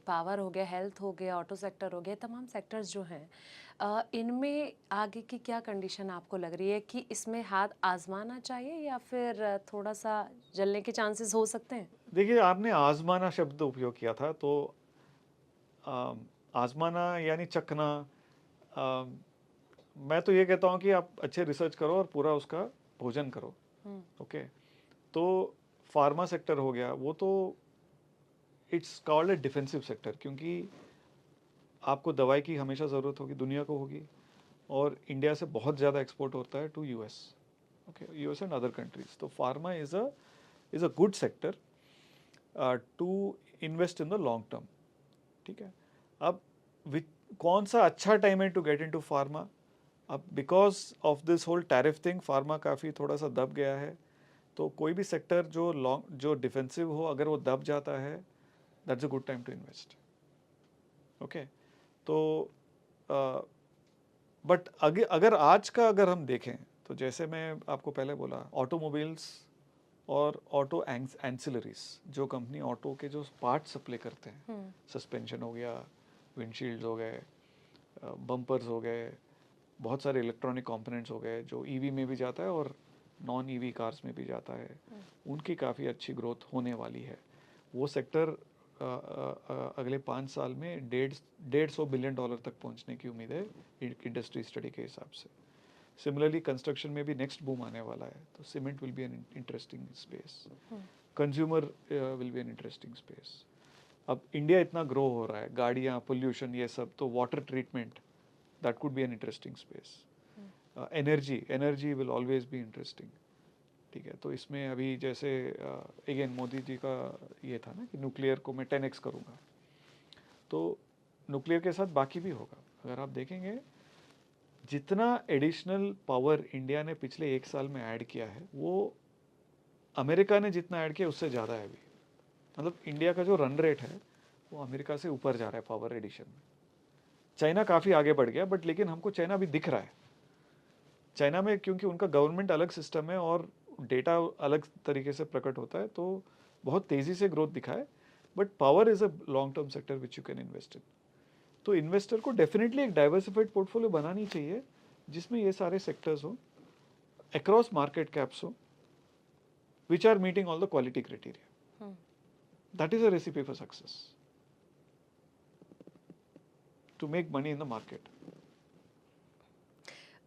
Power हो गया, health हो गया, ऑटो सेक्टर हो गया, तमाम सेक्टर्स जो हैं इनमें आगे की क्या कंडीशन आपको लग रही है कि इसमें हाथ आजमाना चाहिए या फिर थोड़ा सा जलने के चांसेस हो सकते हैं? देखिए, आपने आज़माना शब्द उपयोग किया था, तो आज़माना यानी चखना। अ, मैं तो ये कहता हूँ कि आप अच्छे रिसर्च करो और पूरा उसका भोजन करो। हुँ, ओके, तो फार्मा सेक्टर हो गया, वो तो it's called a defensive sector, क्योंकि आपको दवाई की हमेशा ज़रूरत होगी, दुनिया को होगी, और इंडिया से बहुत ज़्यादा एक्सपोर्ट होता है to US. Okay, US and other countries. तो pharma is a good sector to invest in the long term. ठीक है, अब कौन सा अच्छा टाइम है टू गेट इनटू फार्मा? अब because of this whole tariff thing, pharma काफ़ी थोड़ा सा दब गया है। तो कोई भी सेक्टर जो डिफेंसिव हो, अगर वो दब जाता है, that's a good time to invest. Okay, तो बट अगर आज का अगर हम देखें, तो जैसे मैं आपको पहले बोला, ऑटोमोबाइल्स और ऑटो एंसिलरीज, जो कंपनी ऑटो के जो पार्ट सप्लाई करते हैं, हुँ, सस्पेंशन हो गया, विंडशील्ड्स हो गए, बम्पर्स हो गए, बहुत सारे इलेक्ट्रॉनिक कंपोनेंट्स हो गए, जो ईवी में भी जाता है और नॉन ईवी कार्स में भी जाता है, हुँ, उनकी काफ़ी अच्छी ग्रोथ होने वाली है। वो सेक्टर अगले 5 साल में 150 बिलियन डॉलर तक पहुंचने की उम्मीद है इंडस्ट्री स्टडी के हिसाब से। सिमिलरली कंस्ट्रक्शन में भी नेक्स्ट बूम आने वाला है, तो cement will be an interesting space, hmm, consumer will be an interesting space. अब इंडिया इतना ग्रो हो रहा है, गाड़ियाँ, पोल्यूशन, ये सब, तो water treatment, that could be an interesting space. Hmm, energy will always be interesting. ठीक है, तो इसमें अभी जैसे अगेन मोदी जी का ये था ना कि न्यूक्लियर को मैं 10x करूँगा, तो न्यूक्लियर के साथ बाकी भी होगा। अगर आप देखेंगे, जितना एडिशनल पावर इंडिया ने पिछले 1 साल में ऐड किया है, वो अमेरिका ने जितना ऐड किया उससे ज़्यादा है अभी। मतलब इंडिया का जो रन रेट है, वो अमेरिका से ऊपर जा रहा है पावर एडिशन में। चाइना काफ़ी आगे बढ़ गया, बट लेकिन हमको चाइना अभी दिख रहा है। चाइना में क्योंकि उनका गवर्नमेंट अलग सिस्टम है और डेटा अलग तरीके से प्रकट होता है, तो बहुत तेज़ी से ग्रोथ दिखा है। But power is a long term sector which you can invest in. तो इन्वेस्टर को डेफिनेटली एक डाइवर्सिफाइड पोर्टफोलियो बनानी चाहिए, जिसमें ये सारे सेक्टर्स हो, अक्रॉस मार्केट कैप्स हो, which are meeting all the quality criteria. Hmm. That is a recipe for success, to make money in the market.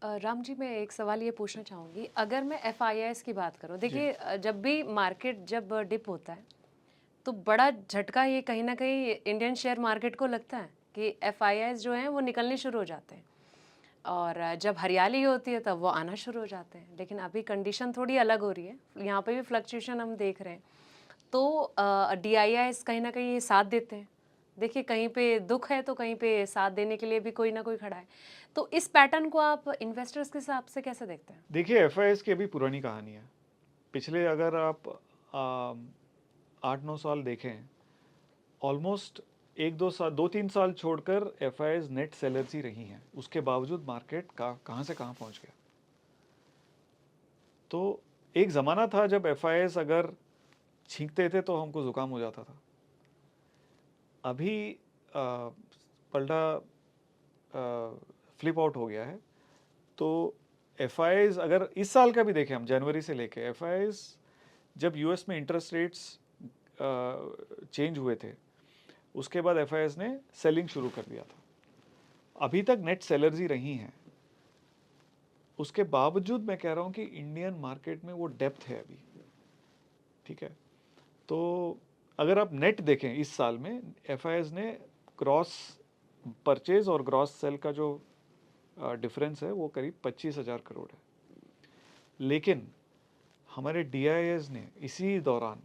Ram ji, मैं एक सवाल ये पूछना चाहूँगी, अगर मैं एफआईआईज़ की बात करूँ, जी, देखिए जब भी मार्केट जब डिप होता है तो बड़ा झटका ये कहीं न कहीं इंडियन शेयर मार्केट को लगता है कि एफआईआईज़ जो हैं वो निकलने शुरू हो जाते हैं और जब हरियाली होती है तब वो आना शुरू हो जाते हैं। लेकिन अभी कंडीशन थोड़ी अलग हो रही है, यहाँ पे भी फ्लक्चुएशन हम देख रहे हैं। तो डीआईआईज़ कहीं न कहीं ये साथ देते हैं। देखिए कहीं पे दुःख है तो कहीं पे साथ देने के लिए भी कोई ना कोई खड़ा है। तो इस पैटर्न को आप इन्वेस्टर्स के हिसाब से कैसे देखते हैं? देखिए, एफ की अभी पुरानी कहानी है। पिछले अगर आप 8-9 साल देखें, ऑलमोस्ट 1-2 साल, 2-3 साल छोड़कर एफ नेट सेलर्स ही रही हैं। उसके बावजूद मार्केट कहाँ से कहाँ पहुँच गया। तो एक ज़माना था जब एफ अगर छींकते थे तो हमको ज़ुकाम हो जाता था। अभी पलटा फ्लिप आउट हो गया है। तो एफ अगर इस साल का भी देखें, हम जनवरी से लेके एफ जब यूएस में इंटरेस्ट रेट्स चेंज हुए थे, उसके बाद एफ ने सेलिंग शुरू कर दिया था। अभी तक नेट सेलर्स ही रही हैं। उसके बावजूद मैं कह रहा हूँ कि इंडियन मार्केट में वो डेप्थ है अभी। ठीक है, तो अगर आप नेट देखें इस साल में, एफ ने ग्रॉस परचेज और ग्रॉस सेल का जो डिफरेंस है वो करीब 25,000 करोड़ है। लेकिन हमारे डी ने इसी दौरान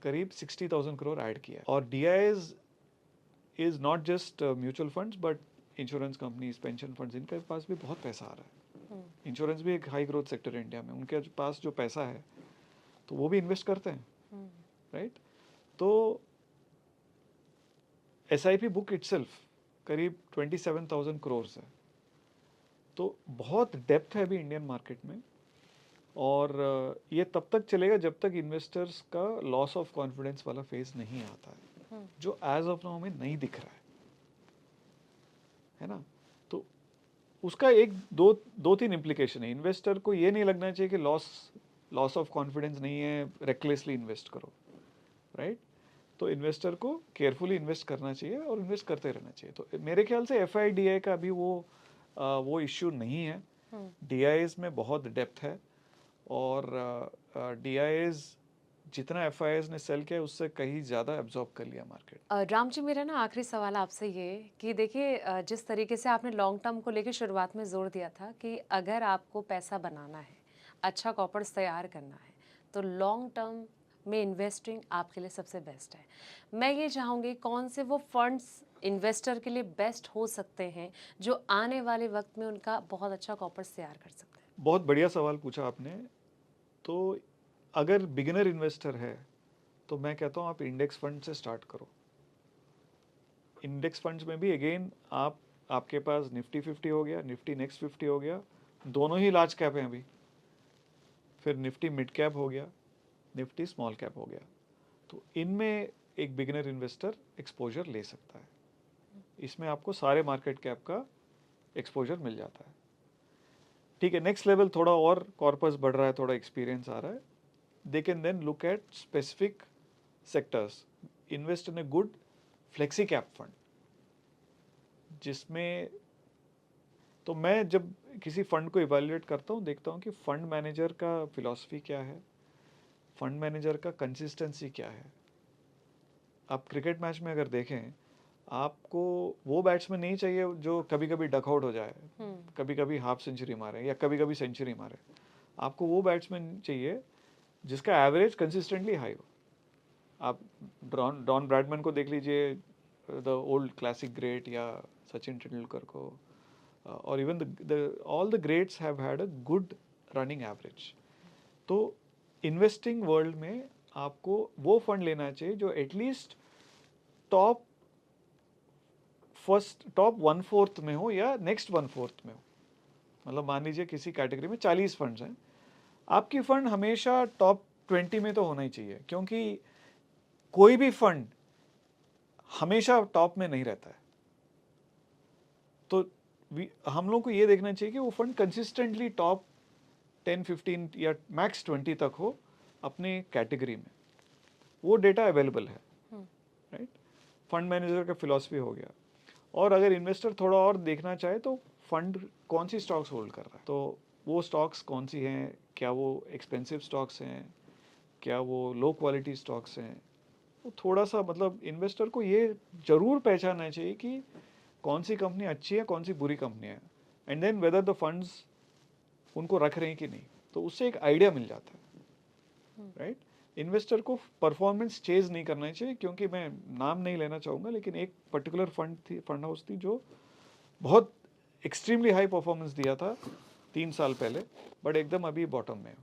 करीब 60,000 करोड़ ऐड किया है। और D is not just mutual funds, but insurance companies, pension funds, इनके पास भी बहुत पैसा आ रहा है। हुँ, इंश्योरेंस भी एक हाई ग्रोथ सेक्टर है इंडिया में, उनके पास जो पैसा है तो वो भी इन्वेस्ट करते हैं, हुँ, राइट। तो SIP बुक इटसेल्फ करीब 27,000 करोड़ है। तो बहुत डेप्थ है अभी इंडियन मार्केट में। और ये तब तक चलेगा जब तक इन्वेस्टर्स का लॉस ऑफ कॉन्फिडेंस वाला फेज नहीं आता है। जो एज ऑफ नाउ में नहीं दिख रहा है ना। तो उसका एक दो तीन इम्प्लीकेशन है। इन्वेस्टर को ये नहीं लगना चाहिए कि लॉस ऑफ कॉन्फिडेंस नहीं है, रेकलेसली इन्वेस्ट करो, राइट। तो इन्वेस्टर को केयरफुली इन्वेस्ट करना चाहिए और इन्वेस्ट करते रहना चाहिए। तो मेरे ख्याल से FIDI का अभी वो इश्यू नहीं है। DIs में बहुत डेप्थ है और DIs जितना FIs ने सेल किया उससे कहीं ज़्यादा एब्जॉर्ब कर लिया मार्केट। राम जी, मेरा ना आखिरी सवाल आपसे ये कि देखिए, जिस तरीके से आपने लॉन्ग टर्म को लेकर शुरुआत में जोर दिया था कि अगर आपको पैसा बनाना है, अच्छा कॉर्पस तैयार करना है, तो लॉन्ग टर्म में इन्वेस्टिंग आपके लिए सबसे बेस्ट है। मैं ये चाहूँगी, कौन से वो फंड्स इन्वेस्टर के लिए बेस्ट हो सकते हैं जो आने वाले वक्त में उनका बहुत अच्छा कॉर्पस तैयार कर सकते हैं? बहुत बढ़िया सवाल पूछा आपने। तो अगर बिगिनर इन्वेस्टर है तो मैं कहता हूँ आप इंडेक्स फंड से स्टार्ट करो। इंडेक्स फंड्स में भी अगेन आपके पास निफ्टी 50 हो गया, निफ्टी नेक्स्ट 50 हो गया, दोनों ही लार्ज कैप हैं अभी। फिर निफ्टी मिड कैप हो गया, निफ्टी स्मॉल कैप हो गया। तो इनमें एक बिगिनर इन्वेस्टर एक्सपोजर ले सकता है। इसमें आपको सारे मार्केट कैप का एक्सपोजर मिल जाता है। ठीक है, नेक्स्ट लेवल थोड़ा और कॉर्पस बढ़ रहा है, थोड़ा एक्सपीरियंस आ रहा है, they can then look at specific sectors, invest in a good flexi cap fund जिसमें। तो मैं जब किसी फंड को इवेल्युएट करता हूँ, देखता हूँ कि फंड मैनेजर का फिलॉसफी क्या है, फंड मैनेजर का कंसिस्टेंसी क्या है। आप क्रिकेट मैच में अगर देखें, आपको वो बैट्समैन नहीं चाहिए जो कभी कभी डकआउट हो जाए, कभी कभी हाफ सेंचुरी मारे या कभी कभी सेंचुरी मारे। आपको वो बैट्समैन चाहिए जिसका एवरेज कंसिस्टेंटली हाई हो। आप डॉन ब्रैडमैन को देख लीजिए, द ओल्ड क्लासिक ग्रेट, या सचिन तेंदुलकर को, और even all the greats have had a good running average. तो इन्वेस्टिंग वर्ल्ड में आपको वो फंड लेना चाहिए जो एटलीस्ट टॉप 1/4 में हो या नेक्स्ट 1/4 में हो। मतलब मान लीजिए किसी कैटेगरी में 40 फंड्स हैं, आपकी फंड हमेशा टॉप 20 में तो होना ही चाहिए, क्योंकि कोई भी फंड हमेशा टॉप में नहीं रहता है। तो हम लोग को ये देखना चाहिए कि वो फंड कंसिस्टेंटली टॉप 10, 15 या मैक्स 20 तक हो अपने कैटेगरी में। वो डेटा अवेलेबल है, राइट। फंड मैनेजर का फिलॉसफी हो गया। और अगर इन्वेस्टर थोड़ा और देखना चाहे तो फंड कौन सी स्टॉक्स होल्ड कर रहा है, तो वो स्टॉक्स कौन सी हैं, क्या वो एक्सपेंसिव स्टॉक्स हैं, क्या वो लो क्वालिटी स्टॉक्स हैं। वो थोड़ा सा मतलब इन्वेस्टर को ये जरूर पहचानना चाहिए कि कौन सी कंपनी अच्छी है, कौन सी बुरी कंपनी है, and then whether the funds उनको रख रहे हैं कि नहीं। तो उससे एक आइडिया मिल जाता है, राइट। इन्वेस्टर को परफॉर्मेंस चेज नहीं करना चाहिए, क्योंकि मैं नाम नहीं लेना चाहूँगा, लेकिन एक पर्टिकुलर फंड हाउस थी जो बहुत एक्सट्रीमली हाई परफॉर्मेंस दिया था 3 साल पहले, बट एकदम अभी बॉटम में है।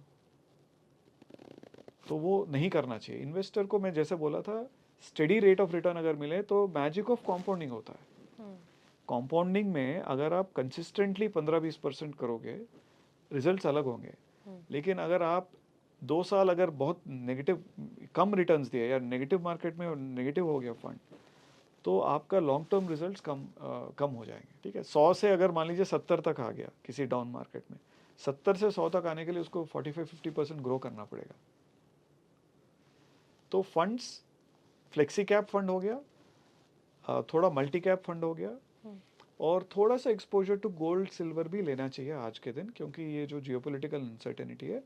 तो वो नहीं करना चाहिए इन्वेस्टर को। मैं जैसे बोला था, स्टेडी रेट ऑफ रिटर्न अगर मिले तो मैजिक ऑफ कॉम्पाउंडिंग होता है। कॉम्पाउंडिंग में अगर आप कंसिस्टेंटली 15-20% करोगे, रिजल्ट्स अलग होंगे। लेकिन अगर आप 2 साल अगर बहुत नेगेटिव कम रिटर्न्स दिए या नेगेटिव मार्केट में नेगेटिव हो गया फंड, तो आपका लॉन्ग टर्म रिजल्ट्स कम हो जाएंगे। ठीक है, 100 से अगर मान लीजिए 70 तक आ गया किसी डाउन मार्केट में, 70 से 100 तक आने के लिए उसको 45-50% ग्रो करना पड़ेगा। तो फंड्स फ्लेक्सी कैप फंड हो गया, थोड़ा मल्टी कैप फंड हो गया, और थोड़ा सा एक्सपोजर टू गोल्ड सिल्वर भी लेना चाहिए आज के दिन, क्योंकि ये जो जियोपॉलिटिकल अनसर्टेनिटी है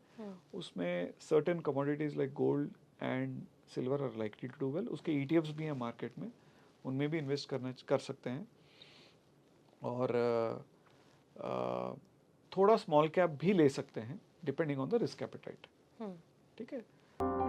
उसमें certain commodities like gold and silver are likely to do well. उसके ETFs भी हैं मार्केट में, उनमें भी इन्वेस्ट कर सकते हैं। और थोड़ा स्मॉल कैप भी ले सकते हैं depending on the risk appetite. ठीक है।